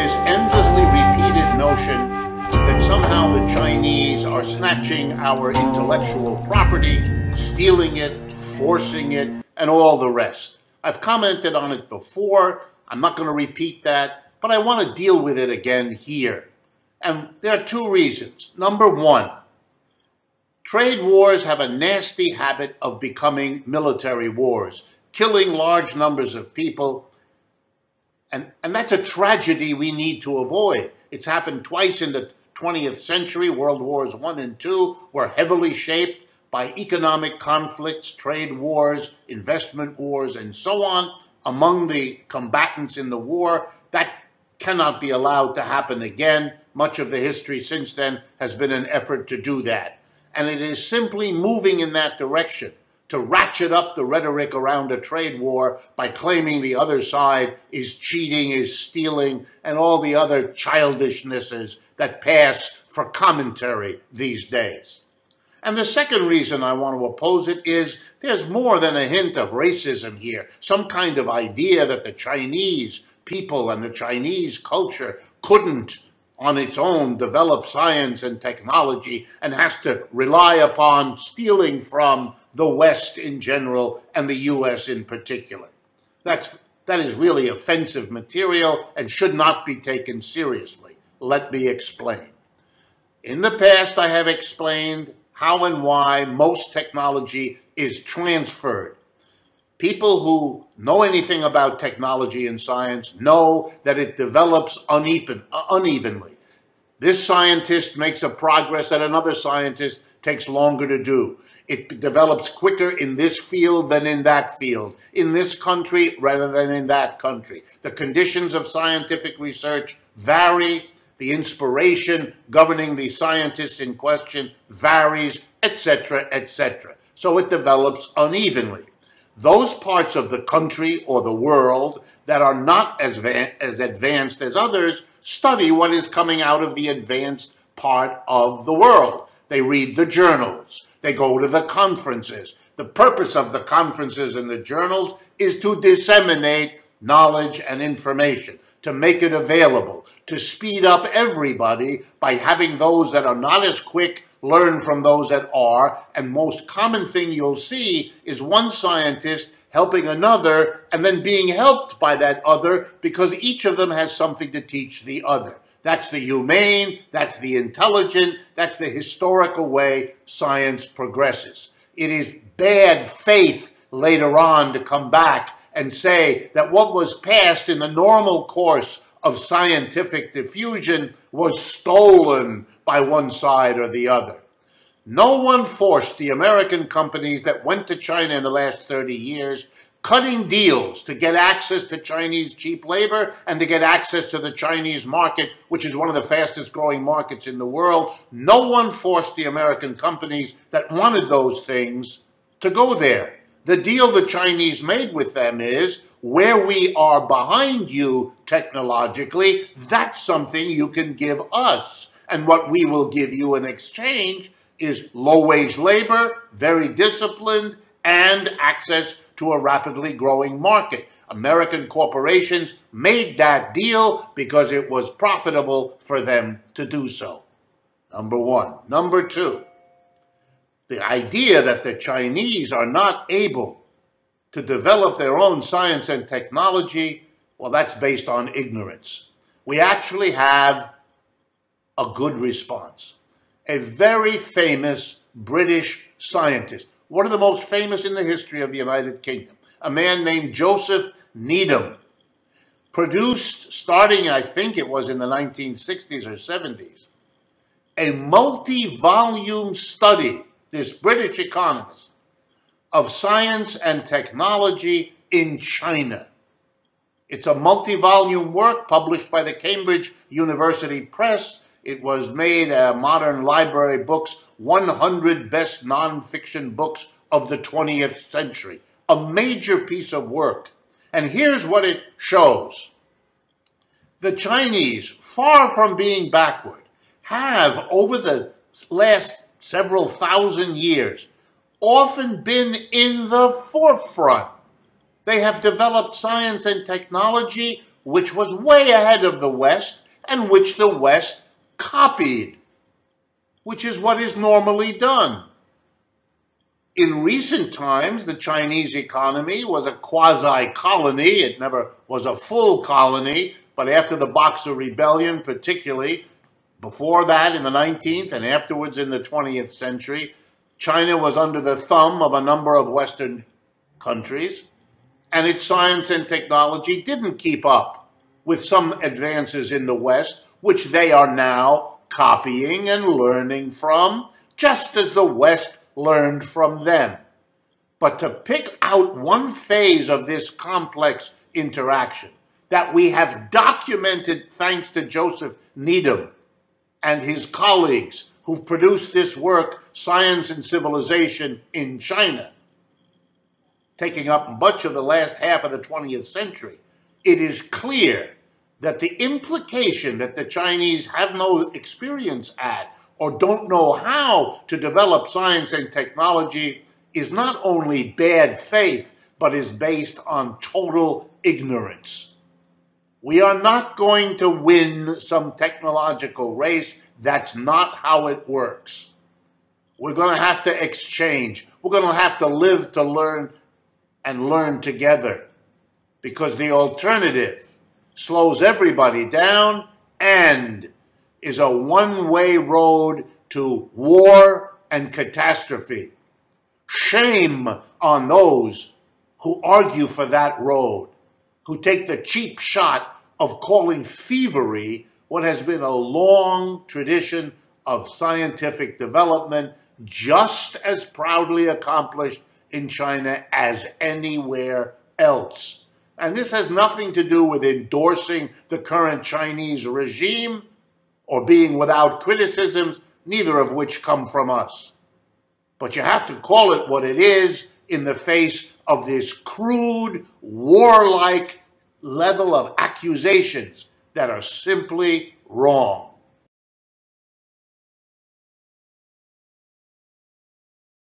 this endlessly repeated notion that somehow the Chinese are snatching our intellectual property, stealing it, forcing it, and all the rest. I've commented on it before. I'm not going to repeat that, but I want to deal with it again here. And there are two reasons. Number one, trade wars have a nasty habit of becoming military wars, killing large numbers of people. And that's a tragedy we need to avoid. It's happened twice in the 20th century. World Wars I and II were heavily shaped by economic conflicts, trade wars, investment wars, and so on among the combatants in the war. That cannot be allowed to happen again. Much of the history since then has been an effort to do that. And it is simply moving in that direction, to ratchet up the rhetoric around a trade war by claiming the other side is cheating, is stealing, and all the other childishnesses that pass for commentary these days. And the second reason I want to oppose it is there's more than a hint of racism here, some kind of idea that the Chinese people and the Chinese culture couldn't on its own develop science and technology and has to rely upon stealing from the West in general and the US in particular. That is really offensive material and should not be taken seriously. Let me explain. In the past, I have explained how and why most technology is transferred. People who know anything about technology and science know that it develops unevenly. This scientist makes a progress that another scientist takes longer to do. It develops quicker in this field than in that field, in this country rather than in that country. The conditions of scientific research vary. The inspiration governing the scientist in question varies, etc., etc. So it develops unevenly. Those parts of the country or the world that are not as advanced as others study what is coming out of the advanced part of the world. They read the journals. They go to the conferences. The purpose of the conferences and the journals is to disseminate knowledge and information, to make it available, to speed up everybody by having those that are not as quick learn from those that are. And most common thing you'll see is one scientist helping another and then being helped by that other because each of them has something to teach the other. That's the humane, that's the intelligent, that's the historical way science progresses. It is bad faith later on to come back and say that what was passed in the normal course of scientific diffusion was stolen by one side or the other. No one forced the American companies that went to China in the last 30 years, cutting deals to get access to Chinese cheap labor and to get access to the Chinese market, which is one of the fastest growing markets in the world. No one forced the American companies that wanted those things to go there. The deal the Chinese made with them is, where we are behind you technologically, that's something you can give us. And what we will give you in exchange is low-wage labor, very disciplined, and access to a rapidly growing market. American corporations made that deal because it was profitable for them to do so. Number one. Number two, the idea that the Chinese are not able to develop their own science and technology, well, that's based on ignorance. We actually have a good response. A very famous British scientist, one of the most famous in the history of the United Kingdom, a man named Joseph Needham, produced, starting, I think it was in the 1960s or 70s, a multi-volume study, this British economist, of science and technology in China. It's a multi-volume work published by the Cambridge University Press. It was made a modern library books, 100 best nonfiction books of the 20th century. A major piece of work. And here's what it shows. The Chinese, far from being backward, have, over the last several thousand years, often been in the forefront. They have developed science and technology which was way ahead of the West and which the West copied, which is what is normally done. In recent times, the Chinese economy was a quasi-colony. It never was a full colony, but after the Boxer Rebellion, particularly, before that in the 19th and afterwards in the 20th century, China was under the thumb of a number of Western countries, and its science and technology didn't keep up with some advances in the West, which they are now copying and learning from, just as the West learned from them. But to pick out one phase of this complex interaction that we have documented thanks to Joseph Needham and his colleagues who've produced this work, Science and Civilization in China, taking up much of the last half of the 20th century, it is clear that the implication that the Chinese have no experience at or don't know how to develop science and technology is not only bad faith, but is based on total ignorance. We are not going to win some technological race. That's not how it works. We're going to have to exchange. We're going to have to live to learn and learn together, because the alternative slows everybody down and is a one-way road to war and catastrophe. Shame on those who argue for that road, who take the cheap shot of calling thievery what has been a long tradition of scientific development, just as proudly accomplished in China as anywhere else. And this has nothing to do with endorsing the current Chinese regime or being without criticisms, neither of which come from us. But you have to call it what it is in the face of this crude, warlike level of accusations that are simply wrong.